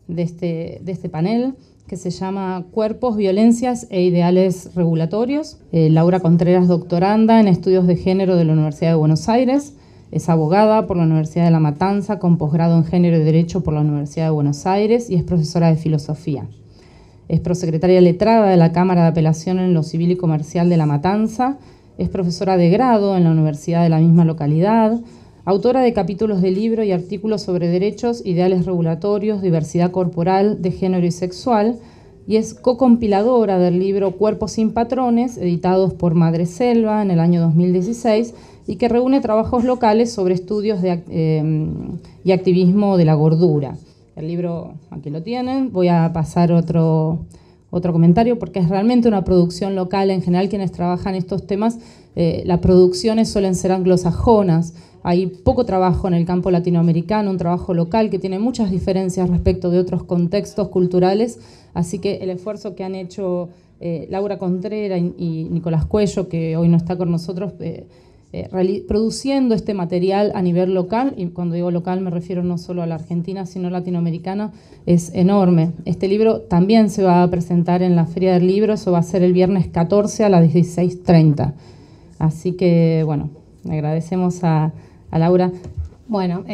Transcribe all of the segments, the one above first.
de este panel, que se llama Cuerpos, Violencias e Ideales Regulatorios. Laura Contreras, doctoranda en Estudios de Género de la Universidad de Buenos Aires. Es abogada por la Universidad de La Matanza, con posgrado en Género y Derecho por la Universidad de Buenos Aires, y es profesora de Filosofía. Es prosecretaria letrada de la Cámara de Apelación en lo Civil y Comercial de La Matanza. Es profesora de grado en la universidad de la misma localidad. Autora de capítulos de libro y artículos sobre derechos, ideales regulatorios, diversidad corporal, de género y sexual. Y es co-compiladora del libro Cuerpos sin Patrones, editados por Madreselva en el año 2016, y que reúne trabajos locales sobre estudios y activismo de la gordura. El libro, aquí lo tienen. Voy a pasar otro comentario, porque es realmente una producción local. En general, quienes trabajan estos temas, las producciones suelen ser anglosajonas. Hay poco trabajo en el campo latinoamericano, un trabajo local que tiene muchas diferencias respecto de otros contextos culturales. Así que el esfuerzo que han hecho Laura Contreras y Nicolás Cuello, que hoy no está con nosotros, produciendo este material a nivel local, y cuando digo local me refiero no solo a la Argentina, sino latinoamericana, es enorme. Este libro también se va a presentar en la Feria del Libro, eso va a ser el viernes 14 a las 16:30. Así que, bueno, agradecemos a Laura. Bueno,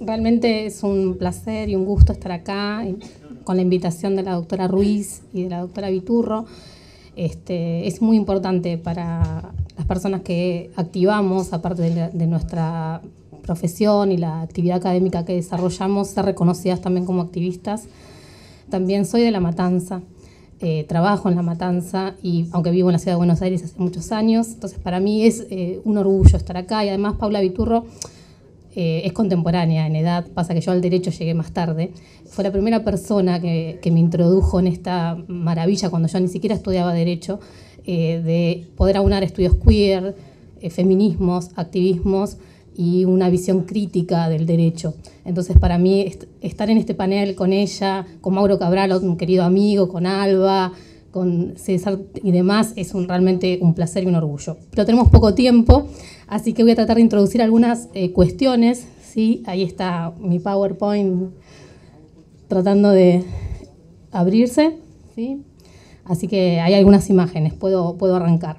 realmente es un placer y un gusto estar acá con la invitación de la doctora Ruiz y de la doctora Viturro. Es muy importante para las personas que activamos, aparte de nuestra profesión y la actividad académica que desarrollamos, ser reconocidas también como activistas. También soy de La Matanza, trabajo en La Matanza, y aunque vivo en la ciudad de Buenos Aires hace muchos años, entonces para mí es un orgullo estar acá. Y además Paula Viturro es contemporánea en edad, pasa que yo al derecho llegué más tarde. Fue la primera persona que me introdujo en esta maravilla, cuando yo ni siquiera estudiaba derecho, de poder aunar estudios queer, feminismos, activismos y una visión crítica del derecho. Entonces, para mí, estar en este panel con ella, con Mauro Cabral, un querido amigo, con Alba, con César y demás, es realmente un placer y un orgullo. Pero tenemos poco tiempo, así que voy a tratar de introducir algunas cuestiones, ¿sí? Ahí está mi PowerPoint tratando de abrirse, ¿sí? Así que hay algunas imágenes, puedo arrancar.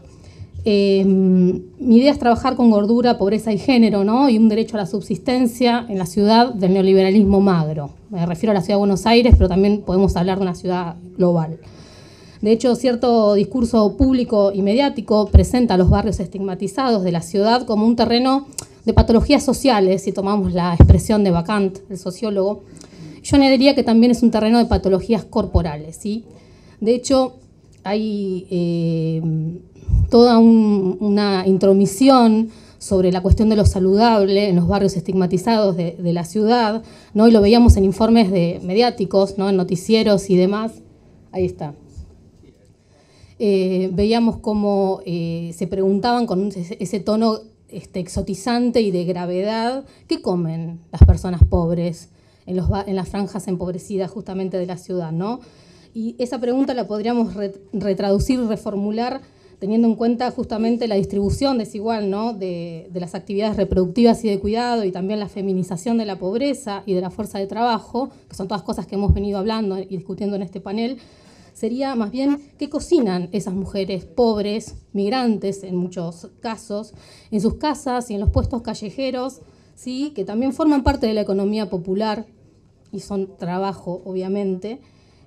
Mi idea es trabajar con gordura, pobreza y género, ¿no? Y un derecho a la subsistencia en la ciudad del neoliberalismo magro. Me refiero a la ciudad de Buenos Aires, pero también podemos hablar de una ciudad global. De hecho, cierto discurso público y mediático presenta a los barrios estigmatizados de la ciudad como un terreno de patologías sociales, si tomamos la expresión de Bacant, el sociólogo. Yo añadiría que también es un terreno de patologías corporales, ¿sí? De hecho, hay toda una intromisión sobre la cuestión de lo saludable en los barrios estigmatizados de la ciudad, ¿no? Y lo veíamos en informes mediáticos, ¿no? En noticieros y demás. Ahí está. Veíamos cómo se preguntaban con ese tono exotizante y de gravedad, ¿qué comen las personas pobres en las franjas empobrecidas justamente de la ciudad, ¿no? Y esa pregunta la podríamos retraducir, reformular, teniendo en cuenta justamente la distribución desigual, ¿no? de las actividades reproductivas y de cuidado, y también la feminización de la pobreza y de la fuerza de trabajo, que son todas cosas que hemos venido hablando y discutiendo en este panel. Sería más bien qué cocinan esas mujeres pobres, migrantes en muchos casos, en sus casas y en los puestos callejeros, ¿sí? Que también forman parte de la economía popular y son trabajo, obviamente.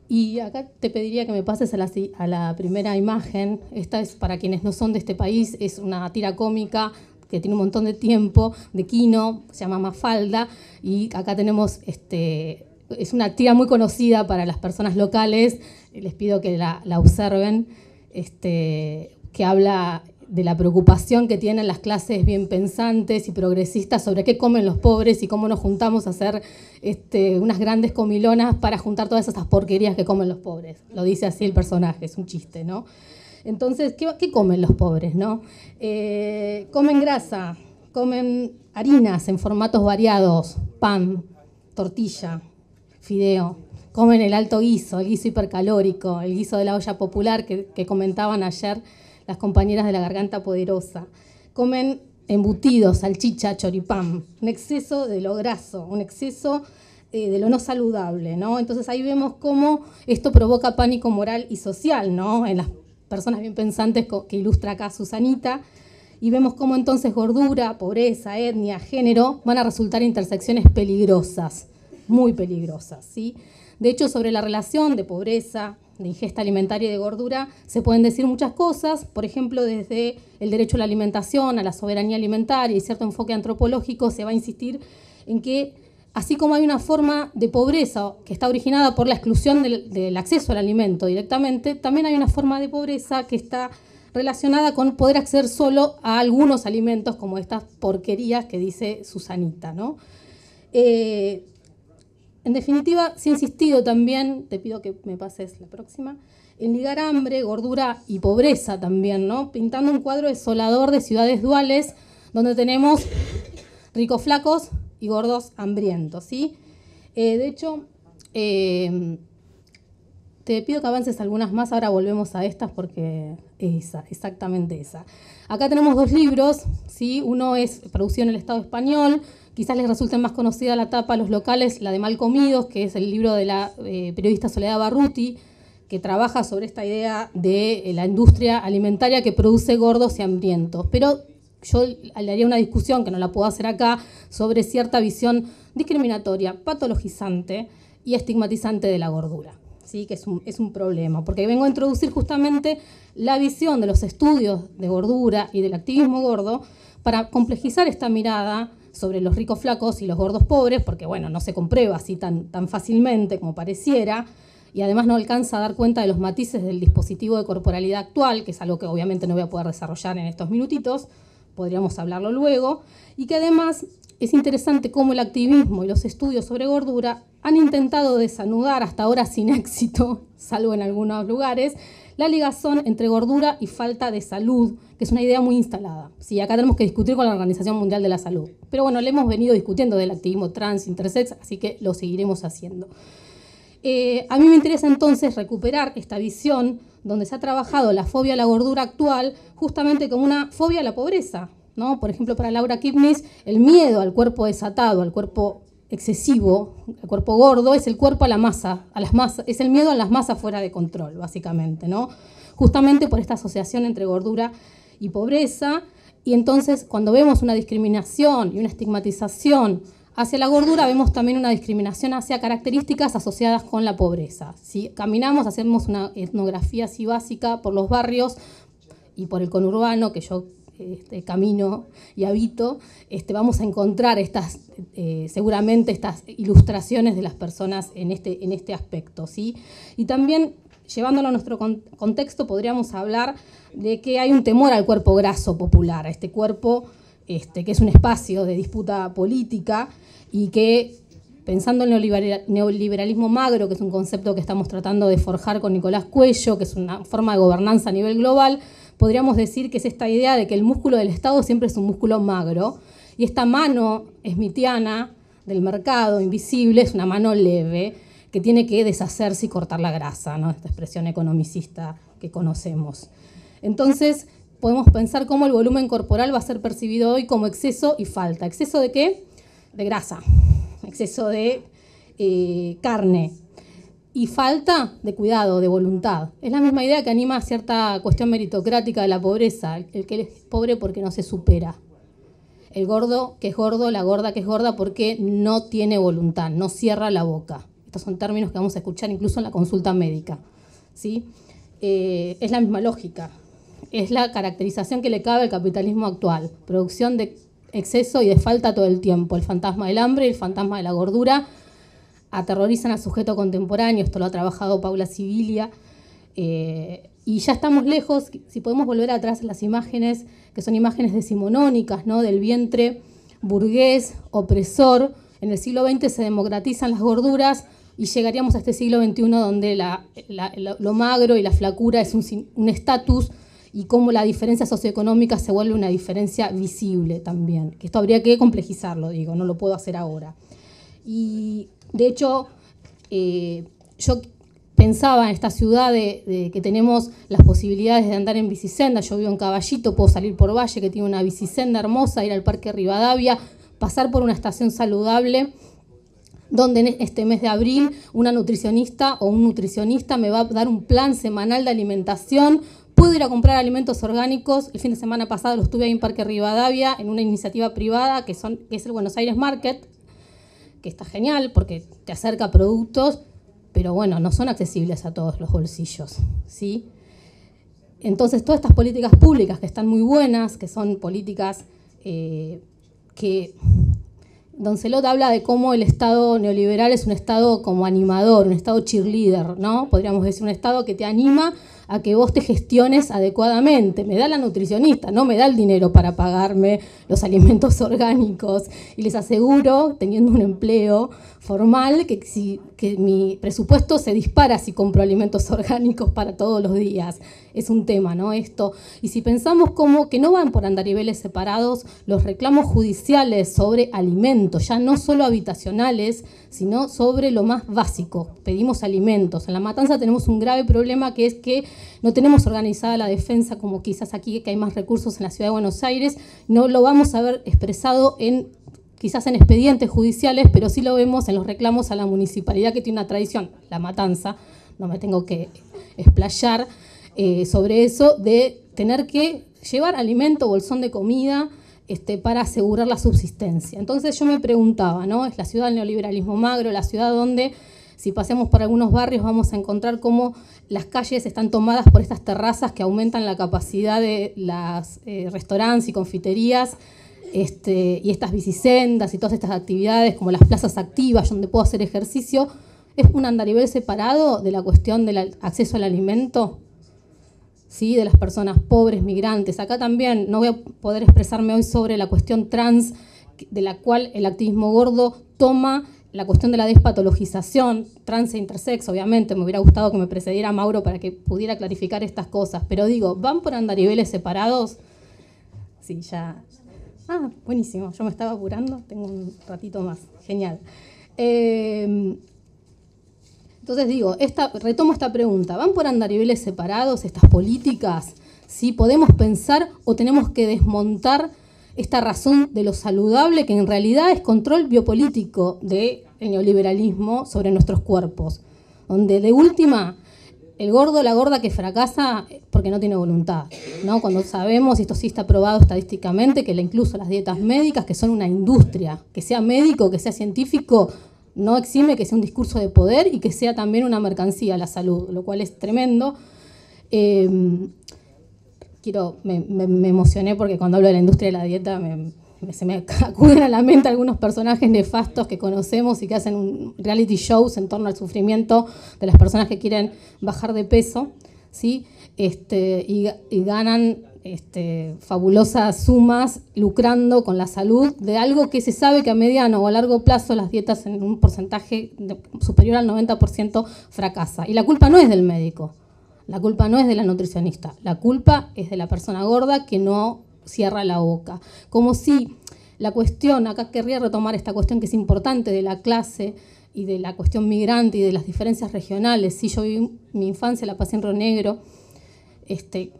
Y acá te pediría que me pases a la primera imagen. Esta es para quienes no son de este país, es una tira cómica que tiene un montón de tiempo, de Quino, se llama Mafalda, y acá tenemos, es una tira muy conocida para las personas locales, les pido que la observen, que habla de la preocupación que tienen las clases bien pensantes y progresistas sobre qué comen los pobres y cómo nos juntamos a hacer unas grandes comilonas para juntar todas esas porquerías que comen los pobres. Lo dice así el personaje, es un chiste, ¿no? Entonces, ¿qué comen los pobres, no? Comen grasa, comen harinas en formatos variados, pan, tortilla, fideo. Comen el alto guiso, el guiso hipercalórico, el guiso de la olla popular que comentaban ayer las compañeras de la Garganta Poderosa. Comen embutidos, salchicha, choripán, un exceso de lo graso, un exceso de lo no saludable, ¿no? Entonces ahí vemos cómo esto provoca pánico moral y social, ¿no? En las personas bien pensantes que ilustra acá Susanita, y vemos cómo entonces gordura, pobreza, etnia, género van a resultar intersecciones peligrosas, muy peligrosas, ¿sí? De hecho, sobre la relación de pobreza, de ingesta alimentaria y de gordura, se pueden decir muchas cosas, por ejemplo, desde el derecho a la alimentación, a la soberanía alimentaria y cierto enfoque antropológico, se va a insistir en que, así como hay una forma de pobreza que está originada por la exclusión del acceso al alimento directamente, también hay una forma de pobreza que está relacionada con poder acceder solo a algunos alimentos, como estas porquerías que dice Susanita, ¿no? En definitiva, se ha insistido también, te pido que me pases la próxima, en ligar hambre, gordura y pobreza también, ¿no? Pintando un cuadro desolador de ciudades duales donde tenemos ricos flacos y gordos hambrientos, ¿sí? De hecho, te pido que avances algunas más, ahora volvemos a estas porque exactamente esa. Acá tenemos dos libros, ¿sí? Uno es producido en el Estado español, quizás les resulte más conocida la tapa a los locales, la de Mal Comidos, que es el libro de la periodista Soledad Barruti, que trabaja sobre esta idea de la industria alimentaria que produce gordos y hambrientos. Pero yo le haría una discusión, que no la puedo hacer acá, sobre cierta visión discriminatoria, patologizante y estigmatizante de la gordura. ¿Sí? Que es un problema, porque vengo a introducir justamente la visión de los estudios de gordura y del activismo gordo para complejizar esta mirada sobre los ricos flacos y los gordos pobres, porque bueno, no se comprueba así tan fácilmente como pareciera, y además no alcanza a dar cuenta de los matices del dispositivo de corporalidad actual, que es algo que obviamente no voy a poder desarrollar en estos minutitos, podríamos hablarlo luego, y que además es interesante cómo el activismo y los estudios sobre gordura han intentado desanudar, hasta ahora sin éxito, salvo en algunos lugares, la ligazón entre gordura y falta de salud, que es una idea muy instalada. Sí, acá tenemos que discutir con la Organización Mundial de la Salud. Pero bueno, le hemos venido discutiendo del activismo trans, intersex, así que lo seguiremos haciendo. A mí me interesa entonces recuperar esta visión donde se ha trabajado la fobia a la gordura actual justamente como una fobia a la pobreza, ¿no? Por ejemplo, para Laura Kipnis, el miedo al cuerpo desatado, al cuerpo excesivo, al cuerpo gordo, es el cuerpo a la masa, es el miedo a las masas fuera de control, básicamente, ¿no? Justamente por esta asociación entre gordura y pobreza. Y entonces, cuando vemos una discriminación y una estigmatización hacia la gordura, vemos también una discriminación hacia características asociadas con la pobreza. Si caminamos, hacemos una etnografía así básica por los barrios y por el conurbano, que yo camino y habito, vamos a encontrar seguramente estas ilustraciones de las personas en este aspecto, ¿sí? Y también, llevándolo a nuestro contexto, podríamos hablar de que hay un temor al cuerpo graso popular, a este cuerpo que es un espacio de disputa política y que, pensando en el neoliberalismo magro, que es un concepto que estamos tratando de forjar con Nicolás Cuello, que es una forma de gobernanza a nivel global, podríamos decir que es esta idea de que el músculo del Estado siempre es un músculo magro, y esta mano smithiana del mercado invisible es una mano leve que tiene que deshacerse y cortar la grasa, ¿no? Esta expresión economicista que conocemos. Entonces, podemos pensar cómo el volumen corporal va a ser percibido hoy como exceso y falta. ¿Exceso de qué? De grasa, exceso de carne. Y falta de cuidado, de voluntad. Es la misma idea que anima a cierta cuestión meritocrática de la pobreza. El que es pobre porque no se supera. El gordo que es gordo, la gorda que es gorda porque no tiene voluntad, no cierra la boca. Estos son términos que vamos a escuchar incluso en la consulta médica, ¿sí? Es la misma lógica. Es la caracterización que le cabe al capitalismo actual. Producción de exceso y de falta todo el tiempo. El fantasma del hambre y el fantasma de la gordura aterrorizan al sujeto contemporáneo. Esto lo ha trabajado Paula Sibilia. Y ya estamos lejos, si podemos volver atrás en las imágenes, que son imágenes decimonónicas, ¿no? Del vientre burgués, opresor. En el siglo XX se democratizan las gorduras y llegaríamos a este siglo XXI donde lo magro y la flacura es un estatus, y cómo la diferencia socioeconómica se vuelve una diferencia visible también. Que esto habría que complejizarlo, digo, no lo puedo hacer ahora. Y de hecho, yo pensaba en esta ciudad de que tenemos las posibilidades de andar en bicisenda. Yo vivo en Caballito, puedo salir por Valle, que tiene una bicisenda hermosa, ir al Parque Rivadavia, pasar por una estación saludable donde en este mes de abril una nutricionista o un nutricionista me va a dar un plan semanal de alimentación. Puedo ir a comprar alimentos orgánicos. El fin de semana pasado lo estuve ahí en Parque Rivadavia, en una iniciativa privada que es el Buenos Aires Market, que está genial porque te acerca productos, pero bueno, no son accesibles a todos los bolsillos, ¿sí? Entonces, todas estas políticas públicas que están muy buenas, que son políticas que Don Celot habla de cómo el Estado neoliberal es un Estado como animador, un Estado cheerleader, ¿no? Podríamos decir un Estado que te anima a que vos te gestiones adecuadamente. Me da la nutricionista, no me da el dinero para pagarme los alimentos orgánicos. Y les aseguro, teniendo un empleo formal, que mi presupuesto se dispara si compro alimentos orgánicos para todos los días. Es un tema, ¿no? Esto. Y si pensamos como que no van por andariveles separados los reclamos judiciales sobre alimentos, ya no solo habitacionales, sino sobre lo más básico. Pedimos alimentos. En La Matanza tenemos un grave problema, que es que no tenemos organizada la defensa como quizás aquí, que hay más recursos en la Ciudad de Buenos Aires. No lo vamos a ver expresado quizás en expedientes judiciales, pero sí lo vemos en los reclamos a la municipalidad, que tiene una tradición, La Matanza, no me tengo que explayar sobre eso, de tener que llevar alimento, bolsón de comida, para asegurar la subsistencia. Entonces yo me preguntaba, ¿no? Es la ciudad del neoliberalismo magro, la ciudad donde, si pasemos por algunos barrios, vamos a encontrar cómo las calles están tomadas por estas terrazas que aumentan la capacidad de las restaurantes y confiterías, y estas bicisendas y todas estas actividades, como las plazas activas donde puedo hacer ejercicio. ¿Es un andarivel separado de la cuestión del acceso al alimento? ¿Sí? De las personas pobres, migrantes. Acá también no voy a poder expresarme hoy sobre la cuestión trans, de la cual el activismo gordo toma la cuestión de la despatologización, trans e intersex. Obviamente me hubiera gustado que me precediera Mauro para que pudiera clarificar estas cosas, pero digo, ¿van por andariveles separados? Sí, ya. Ah, buenísimo, yo me estaba apurando, tengo un ratito más, genial. Entonces digo, retomo esta pregunta, ¿van por andariveles separados estas políticas? ¿Sí? ¿Podemos pensar o tenemos que desmontar esta razón de lo saludable, que en realidad es control biopolítico del neoliberalismo sobre nuestros cuerpos? Donde de última, el gordo o la gorda que fracasa porque no tiene voluntad, ¿no? Cuando sabemos, y esto sí está probado estadísticamente, que incluso las dietas médicas, que son una industria, que sea médico, que sea científico, no exime que sea un discurso de poder y que sea también una mercancía la salud, lo cual es tremendo. Me emocioné porque cuando hablo de la industria de la dieta se me acuden a la mente algunos personajes nefastos que conocemos y que hacen un reality shows en torno al sufrimiento de las personas que quieren bajar de peso, ¿sí? Y ganan fabulosas sumas lucrando con la salud de algo que se sabe que a mediano o a largo plazo las dietas en un porcentaje superior al 90% fracasa. Y la culpa no es del médico, la culpa no es de la nutricionista, la culpa es de la persona gorda que no cierra la boca. Como si la cuestión, acá querría retomar esta cuestión que es importante de la clase y de la cuestión migrante y de las diferencias regionales. Sí, yo viví mi infancia, la pasé en Río Negro,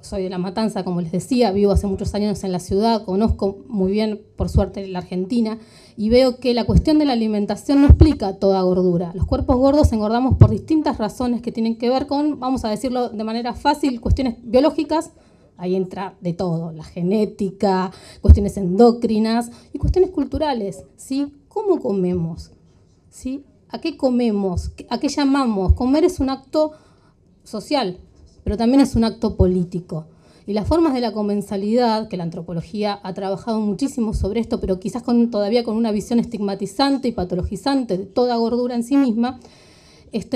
soy de La Matanza, como les decía, vivo hace muchos años en la ciudad, conozco muy bien, por suerte, la Argentina, y veo que la cuestión de la alimentación no explica toda gordura. Los cuerpos gordos engordamos por distintas razones que tienen que ver con, vamos a decirlo de manera fácil, cuestiones biológicas. Ahí entra de todo, la genética, cuestiones endócrinas y cuestiones culturales, ¿sí? ¿Cómo comemos? ¿Sí? ¿A qué comemos? ¿A qué llamamos? Comer es un acto social, pero también es un acto político. Y las formas de la comensalidad, que la antropología ha trabajado muchísimo sobre esto, pero quizás todavía con una visión estigmatizante y patologizante de toda gordura en sí misma,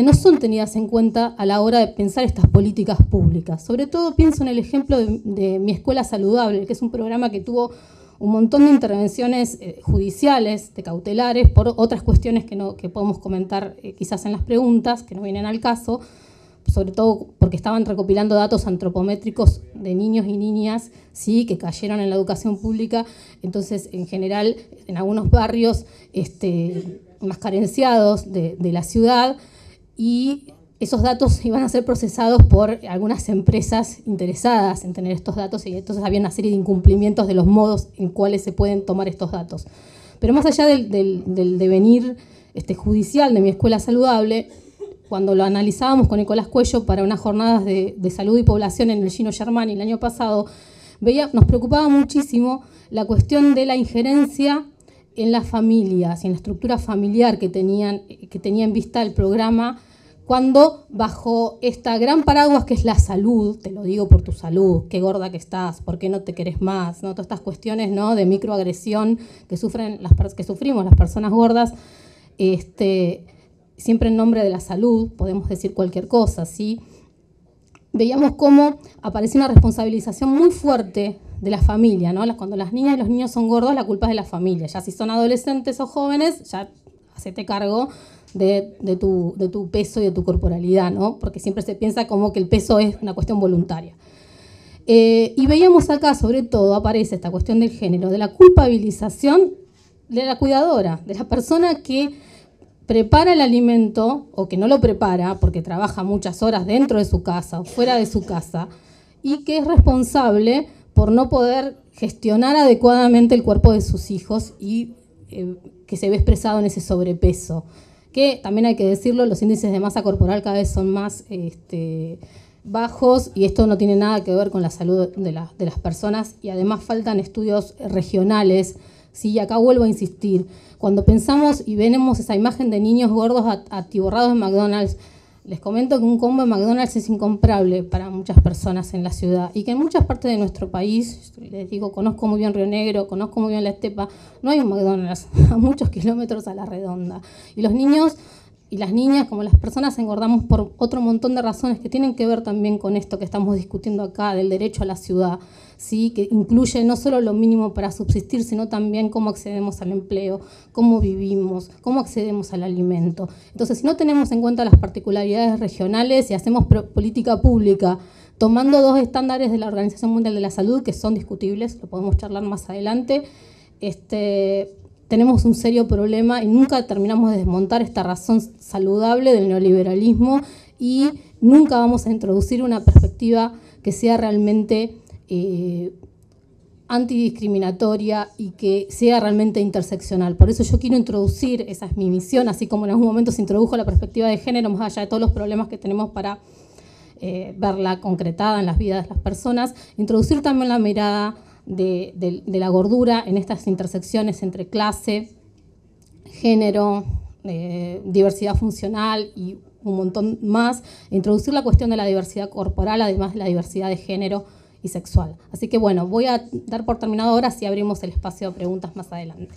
no son tenidas en cuenta a la hora de pensar estas políticas públicas. Sobre todo pienso en el ejemplo de Mi Escuela Saludable, que es un programa que tuvo un montón de intervenciones judiciales, de cautelares, por otras cuestiones que podemos comentar quizás en las preguntas, que no vienen al caso, sobre todo porque estaban recopilando datos antropométricos de niños y niñas, ¿sí? Que cayeron en la educación pública. Entonces, en general, en algunos barrios más carenciados de la ciudad, y esos datos iban a ser procesados por algunas empresas interesadas en tener estos datos, y entonces había una serie de incumplimientos de los modos en cuales se pueden tomar estos datos. Pero más allá del devenir judicial de mi escuela saludable, cuando lo analizábamos con Nicolás Cuello para unas jornadas de salud y población en el Gino Germani el año pasado, nos preocupaba muchísimo la cuestión de la injerencia en las familias y en la estructura familiar que tenía en vista el programa, cuando bajo esta gran paraguas que es la salud, te lo digo por tu salud, qué gorda que estás, por qué no te querés más, ¿no? Todas estas cuestiones, ¿no?, de microagresión que sufrimos las personas gordas, siempre en nombre de la salud, podemos decir cualquier cosa, ¿sí? Veíamos cómo aparecía una responsabilización muy fuerte de la familia, ¿no? Cuando las niñas y los niños son gordos, la culpa es de la familia. Ya si son adolescentes o jóvenes, ya hacete cargo de tu peso y de tu corporalidad, ¿no? Porque siempre se piensa como que el peso es una cuestión voluntaria. Y veíamos acá, sobre todo, aparece esta cuestión del género, de la culpabilización de la cuidadora, de la persona que prepara el alimento o que no lo prepara porque trabaja muchas horas dentro de su casa o fuera de su casa y que es responsable por no poder gestionar adecuadamente el cuerpo de sus hijos y que se ve expresado en ese sobrepeso. Que también hay que decirlo, los índices de masa corporal cada vez son más bajos y esto no tiene nada que ver con la salud de las personas y además faltan estudios regionales. Sí, y acá vuelvo a insistir, cuando pensamos y vemos esa imagen de niños gordos atiborrados en McDonald's, les comento que un combo de McDonald's es incomparable para muchas personas en la ciudad y que en muchas partes de nuestro país, les digo, conozco muy bien Río Negro, conozco muy bien La Estepa, no hay un McDonald's a muchos kilómetros a la redonda. Y los niños y las niñas, como las personas, engordamos por otro montón de razones que tienen que ver también con esto que estamos discutiendo acá, del derecho a la ciudad, ¿sí? Que incluye no solo lo mínimo para subsistir, sino también cómo accedemos al empleo, cómo vivimos, cómo accedemos al alimento. Entonces, si no tenemos en cuenta las particularidades regionales y hacemos política pública tomando dos estándares de la Organización Mundial de la Salud, que son discutibles, lo podemos charlar más adelante, tenemos un serio problema y nunca terminamos de desmontar esta razón saludable del neoliberalismo y nunca vamos a introducir una perspectiva que sea realmente antidiscriminatoria y que sea realmente interseccional. Por eso yo quiero introducir, esa es mi misión, así como en algún momento se introdujo la perspectiva de género, más allá de todos los problemas que tenemos para verla concretada en las vidas de las personas, introducir también la mirada de la gordura en estas intersecciones entre clase, género, diversidad funcional y un montón más, e introducir la cuestión de la diversidad corporal, además de la diversidad de género y sexual. Así que bueno, voy a dar por terminado ahora si abrimos el espacio de preguntas más adelante.